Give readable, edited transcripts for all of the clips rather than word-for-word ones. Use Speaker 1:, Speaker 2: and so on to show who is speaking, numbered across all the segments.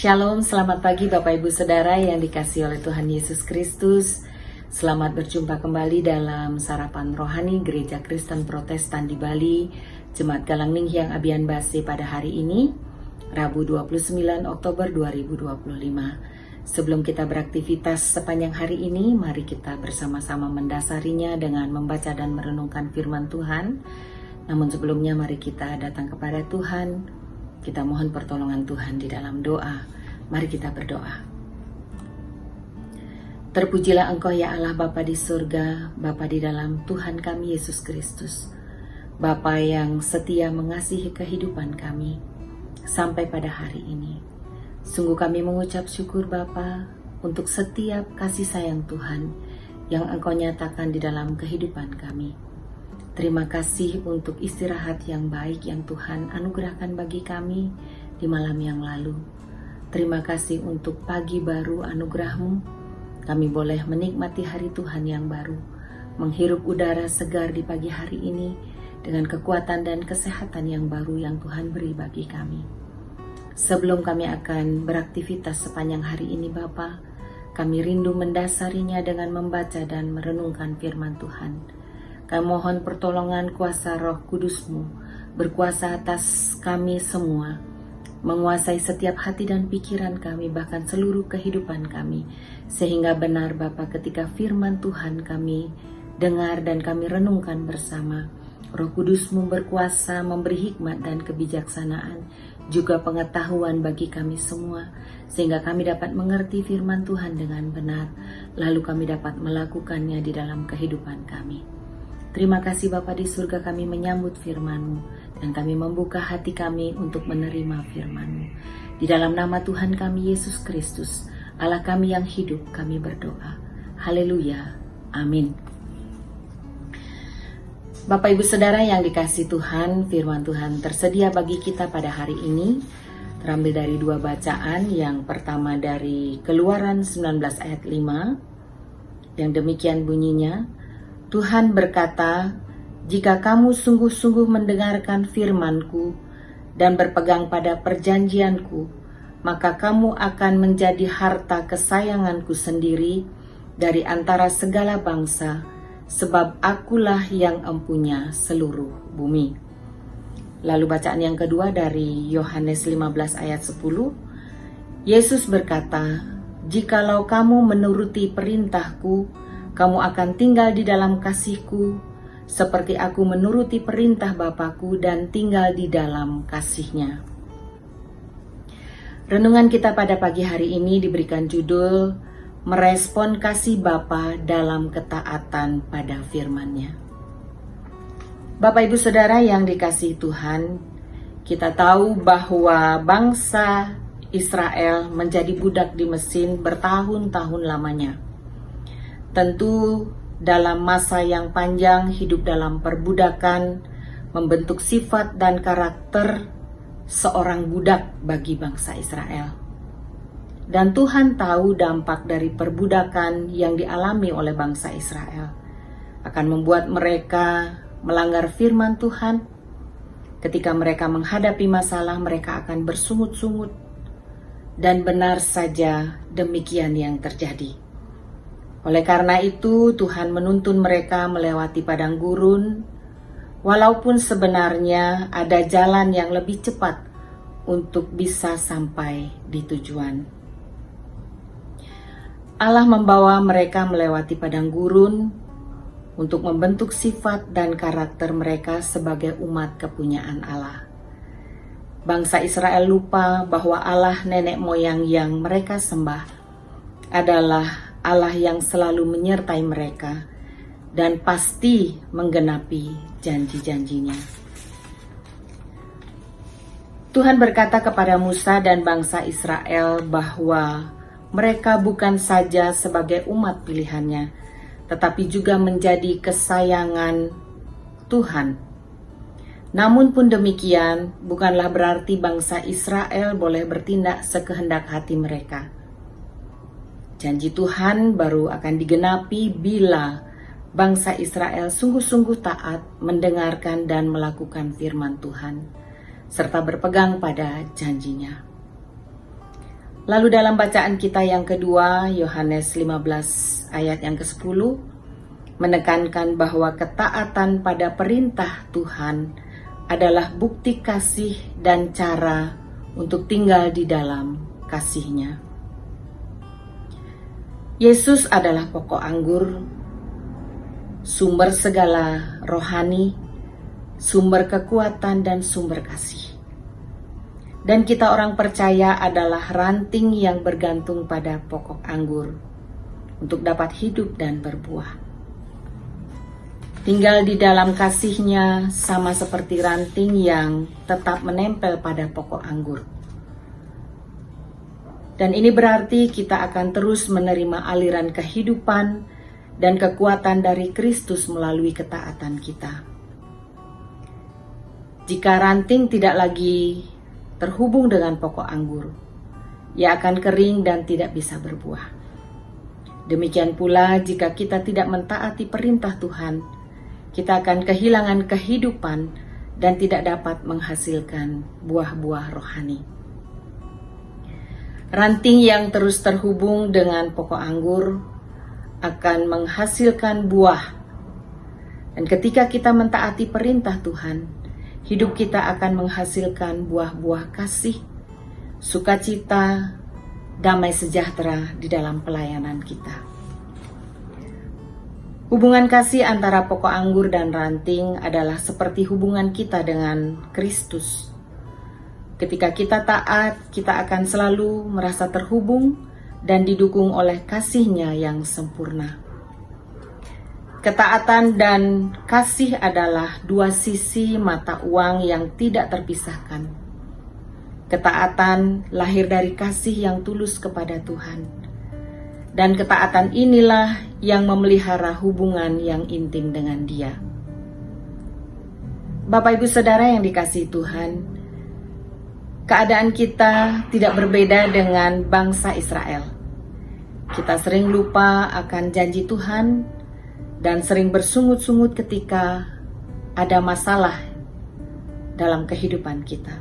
Speaker 1: Shalom, selamat pagi Bapak Ibu Saudara yang dikasihi oleh Tuhan Yesus Kristus. Selamat berjumpa kembali dalam Sarapan Rohani Gereja Kristen Protestan di Bali, Jemaat Galang Ninghyang Abian Base pada hari ini, Rabu 29 Oktober 2025. Sebelum kita beraktivitas sepanjang hari ini, mari kita bersama-sama mendasarinya dengan membaca dan merenungkan firman Tuhan. Namun sebelumnya mari kita datang kepada Tuhan. Kita mohon pertolongan Tuhan di dalam doa. Mari kita berdoa. Terpujilah Engkau ya Allah Bapa di surga, Bapa di dalam Tuhan kami Yesus Kristus. Bapa yang setia mengasihi kehidupan kami sampai pada hari ini. Sungguh kami mengucap syukur Bapa untuk setiap kasih sayang Tuhan yang Engkau nyatakan di dalam kehidupan kami. Terima kasih untuk istirahat yang baik yang Tuhan anugerahkan bagi kami di malam yang lalu. Terima kasih untuk pagi baru anugerah-Mu. Kami boleh menikmati hari Tuhan yang baru, menghirup udara segar di pagi hari ini dengan kekuatan dan kesehatan yang baru yang Tuhan beri bagi kami. Sebelum kami akan beraktivitas sepanjang hari ini Bapa, kami rindu mendasarinya dengan membaca dan merenungkan firman Tuhan. Kami mohon pertolongan kuasa Roh Kudus-Mu berkuasa atas kami semua, menguasai setiap hati dan pikiran kami, bahkan seluruh kehidupan kami, sehingga benar Bapa ketika firman Tuhan kami dengar dan kami renungkan bersama, Roh Kudus-Mu berkuasa memberi hikmat dan kebijaksanaan, juga pengetahuan bagi kami semua, sehingga kami dapat mengerti firman Tuhan dengan benar, lalu kami dapat melakukannya di dalam kehidupan kami. Terima kasih Bapa di surga, kami menyambut firman-Mu dan kami membuka hati kami untuk menerima firman-Mu. Di dalam nama Tuhan kami Yesus Kristus, Allah kami yang hidup, kami berdoa. Haleluya. Amin. Bapak Ibu Saudara yang dikasihi Tuhan, firman Tuhan tersedia bagi kita pada hari ini. Terambil dari dua bacaan, yang pertama dari Keluaran 19 ayat 5, yang demikian bunyinya, Tuhan berkata, jika kamu sungguh-sungguh mendengarkan firman-Ku dan berpegang pada perjanjian-Ku, maka kamu akan menjadi harta kesayangan-Ku sendiri dari antara segala bangsa, sebab Akulah yang empunya seluruh bumi. Lalu bacaan yang kedua dari Yohanes 15 ayat 10, Yesus berkata, jikalau kamu menuruti perintah-Ku, kamu akan tinggal di dalam kasih-Ku, seperti Aku menuruti perintah Bapa-Ku dan tinggal di dalam kasih-Nya. Renungan kita pada pagi hari ini diberikan judul, Merespon kasih Bapa dalam ketaatan pada firman-Nya. Bapak Ibu Saudara yang dikasihi Tuhan, kita tahu bahwa bangsa Israel menjadi budak di Mesir bertahun-tahun lamanya. Tentu dalam masa yang panjang hidup dalam perbudakan membentuk sifat dan karakter seorang budak bagi bangsa Israel. Dan Tuhan tahu dampak dari perbudakan yang dialami oleh bangsa Israel akan membuat mereka melanggar firman Tuhan. Ketika mereka menghadapi masalah, mereka akan bersungut-sungut. Dan benar saja demikian yang terjadi. Oleh karena itu, Tuhan menuntun mereka melewati padang gurun, walaupun sebenarnya ada jalan yang lebih cepat untuk bisa sampai di tujuan. Allah membawa mereka melewati padang gurun untuk membentuk sifat dan karakter mereka sebagai umat kepunyaan Allah. Bangsa Israel lupa bahwa Allah nenek moyang yang mereka sembah adalah Allah yang selalu menyertai mereka dan pasti menggenapi janji-janjinya. Tuhan berkata kepada Musa dan bangsa Israel bahwa mereka bukan saja sebagai umat pilihannya, tetapi juga menjadi kesayangan Tuhan. Namun pun demikian, bukanlah berarti bangsa Israel boleh bertindak sekehendak hati mereka. Janji Tuhan baru akan digenapi bila bangsa Israel sungguh-sungguh taat mendengarkan dan melakukan firman Tuhan, serta berpegang pada janjinya. Lalu dalam bacaan kita yang kedua, Yohanes 15 ayat yang ke-10, menekankan bahwa ketaatan pada perintah Tuhan adalah bukti kasih dan cara untuk tinggal di dalam kasih-Nya. Yesus adalah pokok anggur, sumber segala rohani, sumber kekuatan dan sumber kasih. Dan kita orang percaya adalah ranting yang bergantung pada pokok anggur untuk dapat hidup dan berbuah. Tinggal di dalam kasih-Nya sama seperti ranting yang tetap menempel pada pokok anggur. Dan ini berarti kita akan terus menerima aliran kehidupan dan kekuatan dari Kristus melalui ketaatan kita. Jika ranting tidak lagi terhubung dengan pokok anggur, ia akan kering dan tidak bisa berbuah. Demikian pula jika kita tidak mentaati perintah Tuhan, kita akan kehilangan kehidupan dan tidak dapat menghasilkan buah-buah rohani. Ranting yang terus terhubung dengan pokok anggur akan menghasilkan buah. Dan ketika kita mentaati perintah Tuhan, hidup kita akan menghasilkan buah-buah kasih, sukacita, damai sejahtera di dalam pelayanan kita. Hubungan kasih antara pokok anggur dan ranting adalah seperti hubungan kita dengan Kristus. Ketika kita taat, kita akan selalu merasa terhubung dan didukung oleh kasih-Nya yang sempurna. Ketaatan dan kasih adalah dua sisi mata uang yang tidak terpisahkan. Ketaatan lahir dari kasih yang tulus kepada Tuhan. Dan ketaatan inilah yang memelihara hubungan yang intim dengan Dia. Bapak Ibu Saudara yang dikasihi Tuhan, keadaan kita tidak berbeda dengan bangsa Israel. Kita sering lupa akan janji Tuhan dan sering bersungut-sungut ketika ada masalah dalam kehidupan kita.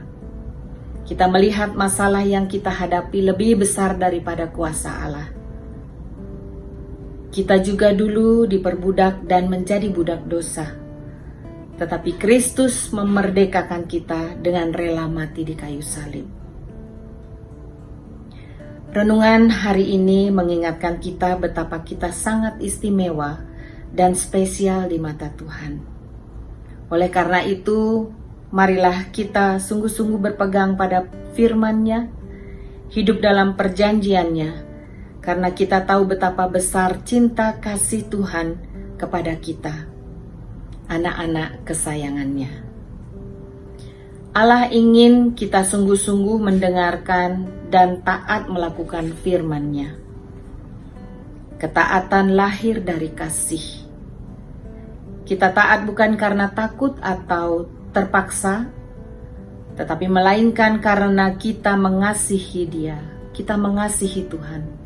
Speaker 1: Kita melihat masalah yang kita hadapi lebih besar daripada kuasa Allah. Kita juga dulu diperbudak dan menjadi budak dosa. Tetapi Kristus memerdekakan kita dengan rela mati di kayu salib. Renungan hari ini mengingatkan kita betapa kita sangat istimewa dan spesial di mata Tuhan. Oleh karena itu, marilah kita sungguh-sungguh berpegang pada firman-Nya, hidup dalam perjanjian-Nya, karena kita tahu betapa besar cinta kasih Tuhan kepada kita, anak-anak kesayangan-Nya. Allah ingin kita sungguh-sungguh mendengarkan dan taat melakukan firman-Nya. Ketaatan lahir dari kasih. Kita taat bukan karena takut atau terpaksa, tetapi melainkan karena kita mengasihi Dia, kita mengasihi Tuhan.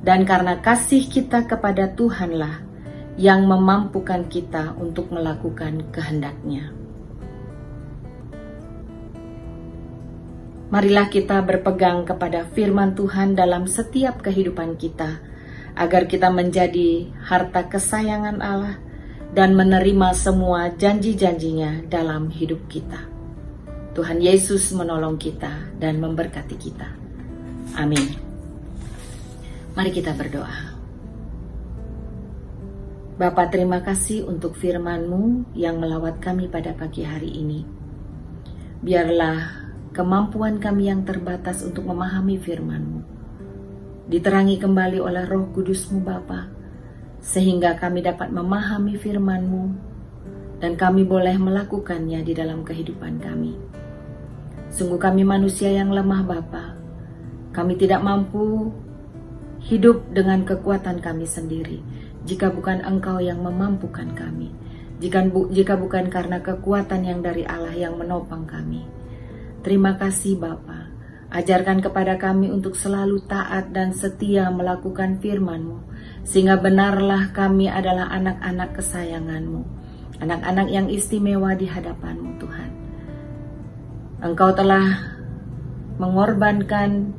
Speaker 1: Dan karena kasih kita kepada Tuhanlah yang memampukan kita untuk melakukan kehendak-Nya. Marilah kita berpegang kepada firman Tuhan dalam setiap kehidupan kita, agar kita menjadi harta kesayangan Allah dan menerima semua janji-janji-Nya dalam hidup kita. Tuhan Yesus menolong kita dan memberkati kita. Amin. Mari kita berdoa. Bapa, terima kasih untuk firman-Mu yang melawat kami pada pagi hari ini. Biarlah kemampuan kami yang terbatas untuk memahami firman-Mu diterangi kembali oleh Roh Kudus-Mu Bapa, sehingga kami dapat memahami firman-Mu dan kami boleh melakukannya di dalam kehidupan kami. Sungguh kami manusia yang lemah Bapa. Kami tidak mampu hidup dengan kekuatan kami sendiri, jika bukan Engkau yang memampukan kami, jika bukan karena kekuatan yang dari Allah yang menopang kami. Terima kasih Bapa. Ajarkan kepada kami untuk selalu taat dan setia melakukan firman-Mu, sehingga benarlah kami adalah anak-anak kesayangan-Mu, anak-anak yang istimewa di hadapan-Mu Tuhan. Engkau telah mengorbankan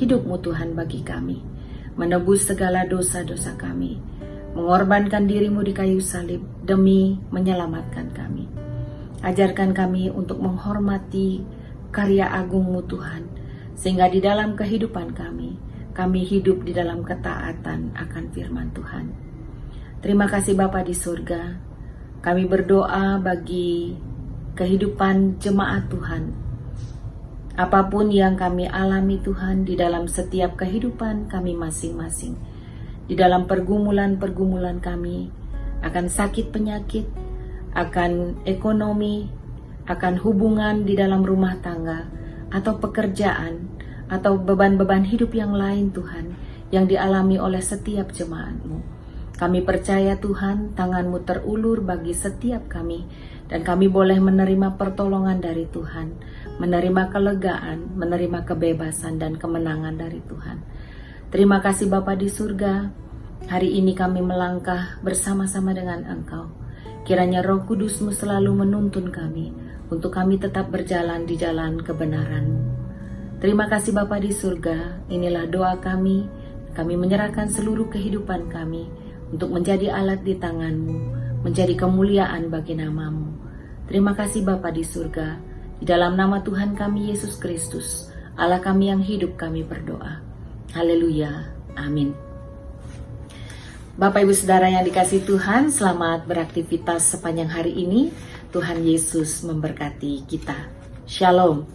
Speaker 1: hidup-Mu Tuhan bagi kami, menebus segala dosa-dosa kami, mengorbankan diri-Mu di kayu salib demi menyelamatkan kami. Ajarkan kami untuk menghormati karya agung-Mu Tuhan, sehingga di dalam kehidupan kami hidup di dalam ketaatan akan firman Tuhan. Terima kasih Bapa di surga, kami berdoa bagi kehidupan jemaat Tuhan. Apapun yang kami alami Tuhan di dalam setiap kehidupan kami masing-masing, di dalam pergumulan-pergumulan kami, akan sakit penyakit, akan ekonomi, akan hubungan di dalam rumah tangga, atau pekerjaan, atau beban-beban hidup yang lain Tuhan, yang dialami oleh setiap jemaat-Mu. Kami percaya Tuhan, tangan-Mu terulur bagi setiap kami, dan kami boleh menerima pertolongan dari Tuhan, menerima kelegaan, menerima kebebasan dan kemenangan dari Tuhan. Terima kasih Bapa di surga, hari ini kami melangkah bersama-sama dengan Engkau. Kiranya Roh Kudus-Mu selalu menuntun kami, untuk kami tetap berjalan di jalan kebenaran-Mu. Terima kasih Bapa di surga, inilah doa kami menyerahkan seluruh kehidupan kami, untuk menjadi alat di tangan-Mu, menjadi kemuliaan bagi nama-Mu. Terima kasih Bapa di surga, di dalam nama Tuhan kami Yesus Kristus, Allah kami yang hidup kami berdoa. Haleluya, amin. Bapak Ibu Saudara yang dikasihi Tuhan, selamat beraktivitas sepanjang hari ini. Tuhan Yesus memberkati kita. Shalom.